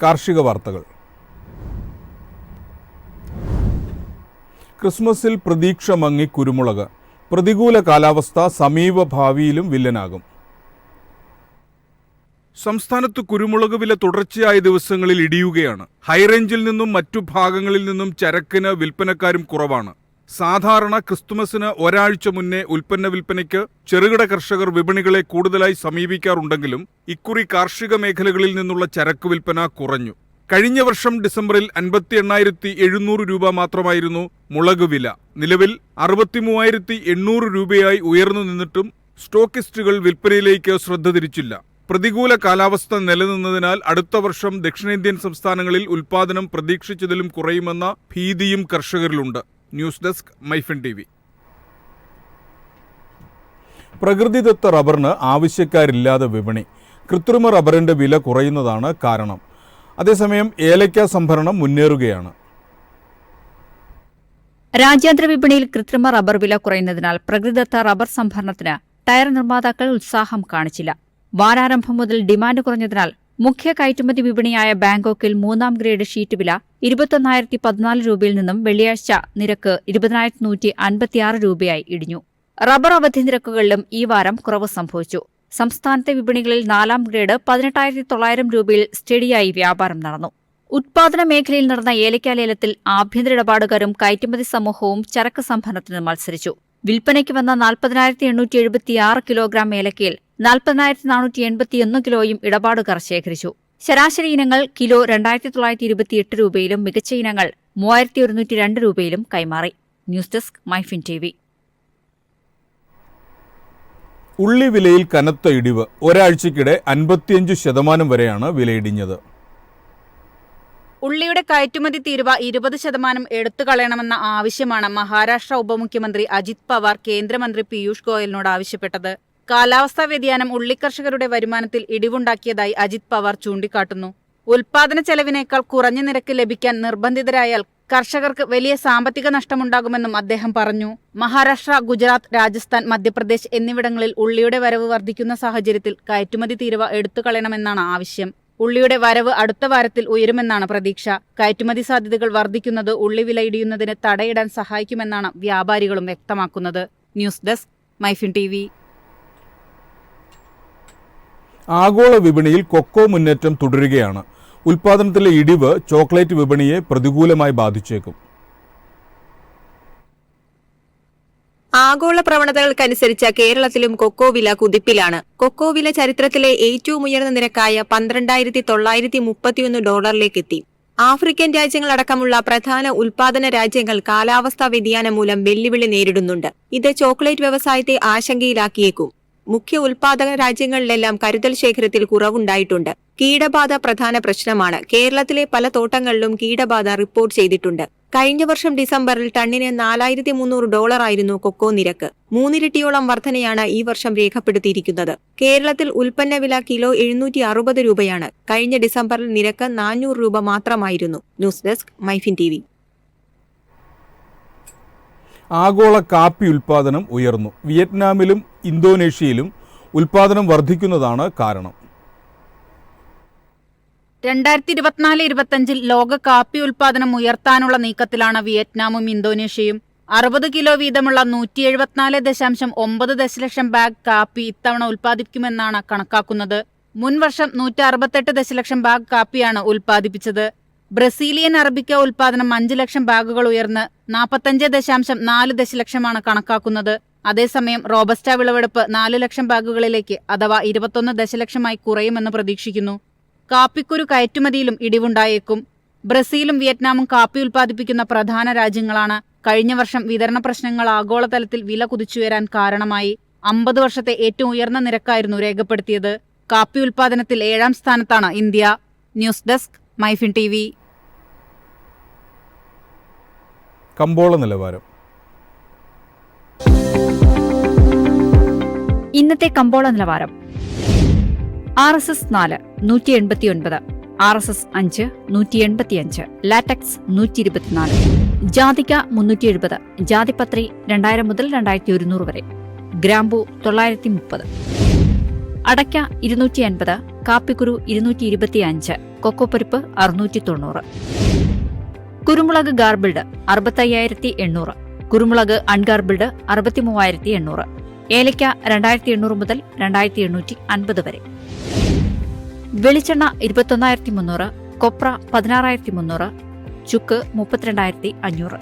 കാർഷിക വാർത്തകൾ. ക്രിസ്മസിൽ പ്രതീക്ഷ മങ്ങി കുരുമുളക്. പ്രതികൂല കാലാവസ്ഥ സമീപ ഭാവിയിലും വില്ലനാകും. സംസ്ഥാനത്ത് കുരുമുളക് വില തുടർച്ചയായ ദിവസങ്ങളിൽ ഇടിയുകയാണ്. ഹൈറേഞ്ചിൽ നിന്നും മറ്റു ഭാഗങ്ങളിൽ നിന്നും ചരക്കിന് വിൽപ്പനക്കാരും കുറവാണ്. സാധാരണ ക്രിസ്തുമസിന് ഒരാഴ്ച മുന്നേ ഉൽപ്പന്ന വിൽപ്പനയ്ക്ക് ചെറുകിട കർഷകർ വിപണികളെ കൂടുതലായി സമീപിക്കാറുണ്ടെങ്കിലും ഇക്കുറി കാർഷിക മേഖലകളിൽ നിന്നുള്ള ചരക്ക് വിൽപ്പന കുറഞ്ഞു. കഴിഞ്ഞ വർഷം ഡിസംബറിൽ 58,700 രൂപ മാത്രമായിരുന്നു മുളക് വില. നിലവിൽ 63,800 രൂപയായി ഉയർന്നു നിന്നിട്ടും സ്റ്റോക്കിസ്റ്റുകൾ വിൽപ്പനയിലേക്ക് ശ്രദ്ധ തിരിച്ചില്ല. പ്രതികൂല കാലാവസ്ഥ നിലനിന്നതിനാൽ അടുത്ത വർഷം ദക്ഷിണേന്ത്യൻ സംസ്ഥാനങ്ങളിൽ ഉൽപാദനം പ്രതീക്ഷിച്ചതിലും കുറയുമെന്ന ഭീതിയും കർഷകരിലുണ്ട്. News desk MyFin TV. പ്രകൃതിദത്ത റബ്ബറിന് ആവശ്യക്കാരില്ലാതെ വിപണി. കൃത്രിമ റബ്ബറിന്റെ വില കുറയുന്നതാണ് കാരണം. അതേസമയം ഏലയ്ക്ക സംഭരണം മുന്നേറുകയാണ്. രാജ്യാന്തര വിപണിയിൽ കൃത്രിമ റബ്ബർ വില കുറയുന്നതിനാൽ പ്രകൃതിദത്ത റബ്ബർ സംഭരണത്തിന് ടയർ നിർമ്മാതാക്കൾ ഉത്സാഹം കാണിച്ചില്ല. വാരാരംഭം മുതൽ ഡിമാൻഡ് കുറഞ്ഞതിനാൽ മുഖ്യ കയറ്റുമതി വിപണിയായ ബാങ്കോക്കിൽ 3ാം ഗ്രേഡ് ഷീറ്റ് വില 21,014 രൂപയിൽ നിന്നും വെള്ളിയാഴ്ച നിരക്ക് 20,156 രൂപയായി ഇടിഞ്ഞു. റബ്ബർ അവധി നിരക്കുകളിലും ഈ വാരം കുറവ് സംഭവിച്ചു. സംസ്ഥാനത്തെ വിപണികളിൽ 4ാം ഗ്രേഡ് 18,900 രൂപയിൽ സ്റ്റഡിയായി വ്യാപാരം നടന്നു. ഉത്പാദന മേഖലയിൽ നടന്ന ഏലയ്ക്ക ലേലത്തിൽ ആഭ്യന്തര ഇടപാടുകാരും കയറ്റുമതി സമൂഹവും ചരക്ക് സംഭരണത്തിന് മത്സരിച്ചു. വിൽപ്പനയ്ക്ക് വന്ന 40,876 കിലോഗ്രാം ഏലക്കയിൽ 40,481 കിലോയും ഇടപാടുകാർ ശേഖരിച്ചു. ശരാശരി ഇനങ്ങൾ കിലോ 2,928 രൂപയിലും മികച്ച ഇനങ്ങൾ 3,102 രൂപയിലും കൈമാറി. News desk MyFin TV. ഉള്ളി വിലയിൽ കനത്ത ഇടിവ്. ഒരാഴ്ചയ്ക്കിടെ 55% വരെയാണ് വിലയിടിഞ്ഞത്. ഉള്ളിയുടെ കയറ്റുമതി തീരുവ 20% എടുത്തുകളയണമെന്ന ആവശ്യമാണ് മഹാരാഷ്ട്ര ഉപമുഖ്യമന്ത്രി അജിത് പവാർ കേന്ദ്രമന്ത്രി പീയൂഷ് ഗോയലിനോട് ആവശ്യപ്പെട്ടത്. കാലാവസ്ഥാ വ്യതിയാനം ഉള്ളിക്കർഷകരുടെ വരുമാനത്തിൽ ഇടിവുണ്ടാക്കിയതായി അജിത് പവാർ ചൂണ്ടിക്കാട്ടുന്നു. ഉൽപാദന ചെലവിനേക്കാൾ കുറഞ്ഞ നിരക്ക് ലഭിക്കാൻ നിർബന്ധിതരായാൽ കർഷകർക്ക് വലിയ സാമ്പത്തിക നഷ്ടമുണ്ടാകുമെന്നും അദ്ദേഹം പറഞ്ഞു. മഹാരാഷ്ട്ര, ഗുജറാത്ത്, രാജസ്ഥാൻ, മധ്യപ്രദേശ് എന്നിവിടങ്ങളിൽ ഉള്ളിയുടെ വരവ് വർദ്ധിക്കുന്ന സാഹചര്യത്തിൽ കയറ്റുമതി തീരുവ എടുത്തുകളയണമെന്നാണ് ആവശ്യം. ഉള്ളിയുടെ വരവ് അടുത്ത വാരത്തിൽ ഉയരുമെന്നാണ് പ്രതീക്ഷ. കയറ്റുമതി സാധ്യതകൾ വർദ്ധിക്കുന്നത് ഉള്ളി വില ഇടിയുന്നതിന് തടയിടാൻ സഹായിക്കുമെന്നാണ് വ്യാപാരികളും വ്യക്തമാക്കുന്നത്. News desk MyFin TV. ആഗോള വിപണിയിൽ കൊക്കോ മുന്നേറ്റം തുടരുകയാണ്. ഉൽപാദനത്തിലെ ഇടിവ് ചോക്ലേറ്റ് വിപണിയെ പ്രതികൂലമായി ബാധിച്ചേക്കും. ആഗോള പ്രവണതകൾക്കനുസരിച്ച് കേരളത്തിലും കൊക്കോ വില കുതിപ്പിലാണ്. കൊക്കോ വില ചരിത്രത്തിലെ ഏറ്റവും ഉയർന്ന നിരക്കായ $12,931 എത്തി. ആഫ്രിക്കൻ രാജ്യങ്ങളടക്കമുള്ള പ്രധാന ഉൽപാദന രാജ്യങ്ങൾ കാലാവസ്ഥാ വ്യതിയാനം മൂലം വെല്ലുവിളി നേരിടുന്നുണ്ട്. ഇത് ചോക്ലേറ്റ് വ്യവസായത്തെ ആശങ്കയിലാക്കിയേക്കും. മുഖ്യ ഉൽപാദക രാജ്യങ്ങളിലെല്ലാം കരുതൽ ശേഖരത്തിൽ കുറവുണ്ടായിട്ടുണ്ട്. കീടബാധ പ്രധാന പ്രശ്നമാണ്. കേരളത്തിലെ പല തോട്ടങ്ങളിലും കീടബാധ റിപ്പോർട്ട് ചെയ്തിട്ടുണ്ട്. കഴിഞ്ഞ വർഷം ഡിസംബറിൽ ടണ്ണിന് $4,300 ആയിരുന്നു കൊക്കോ നിരക്ക്. 3 ഇരട്ടിയോളം വർധനയാണ് ഈ വർഷം രേഖപ്പെടുത്തിയിരിക്കുന്നത്. കേരളത്തിൽ ഉൽപ്പന്ന വില കിലോ 760 രൂപയാണ്. കഴിഞ്ഞ ഡിസംബറിൽ നിരക്ക് 400 രൂപ മാത്രമായിരുന്നു. News desk MyFin TV. ആഗോള കാപ്പി ഉൽപാദനം ഉയർന്നു. വിയറ്റ്നാമിലും ഇന്തോനേഷ്യയിലും ഉൽപാദനം വർദ്ധിക്കുന്നതാണ് കാരണം. 2024-25 ലോക കാപ്പി ഉൽപാദനം ഉയർത്താനുള്ള നീക്കത്തിലാണ് വിയറ്റ്നാമും ഇന്തോനേഷ്യയും. 60 കിലോ വീതമുള്ള 174.9 ദശലക്ഷം ബാഗ് കാപ്പി ഇത്തവണ ഉൽപ്പാദിപ്പിക്കുമെന്നാണ് കണക്കാക്കുന്നത്. മുൻ വർഷം 168 ദശലക്ഷം ബാഗ് കാപ്പിയാണ് ഉൽപ്പാദിപ്പിച്ചത്. ബ്രസീലിയൻ അറബിക്ക ഉൽപാദനം 5 ലക്ഷം ബാഗുകൾ ഉയർന്ന് 45.4 ദശലക്ഷമാണ് കണക്കാക്കുന്നത്. അതേസമയം റോബസ്റ്റ വിളവെടുപ്പ് 4 ലക്ഷം ബാഗുകളിലേക്ക് അഥവാ 21 ദശലക്ഷമായി കുറയുമെന്ന് പ്രതീക്ഷിക്കുന്നു. കാപ്പിക്കുരു കയറ്റുമതിയിലും ഇടിവുണ്ടായേക്കും. ബ്രസീലും വിയറ്റ്നാമും കാപ്പി ഉൽപ്പാദിപ്പിക്കുന്ന പ്രധാന രാജ്യങ്ങളാണ്. കഴിഞ്ഞ വർഷം വിതരണ പ്രശ്നങ്ങൾ ആഗോളതലത്തിൽ വില കുതിച്ചുയരാൻ കാരണമായി. 50 വർഷത്തെ ഏറ്റവും ഉയർന്ന നിരക്കായിരുന്നു രേഖപ്പെടുത്തിയത്. കാപ്പി ഉൽപ്പാദനത്തിൽ 7ാം സ്ഥാനത്താണ് India. News desk MyFin TV. കമ്പോള നിലവാരം. ഇന്നത്തെ കമ്പോള നിലവാരം. RSS 4 189, RSS 5 185, ലാറ്റക്സ് 124, ജാതിക്ക 370, ജാതിപത്രി 2000 മുതൽ 2100 വരെ, ഗ്രാമ്പു 930, അടയ്ക്ക 250, കാപ്പിക്കുരു 225, കൊക്കോപ്പരിപ്പ് 690. കുരുമുളക് ഗാർബിൾഡ് 65,800. കുരുമുളക് അൺഗാർബിൾഡ് 63,800. ഏലയ്ക്ക 2,800 മുതൽ 2,850 വരെ. വെളിച്ചെണ്ണ 21,300. കൊപ്ര 16,300. ചുക്ക് 32,500.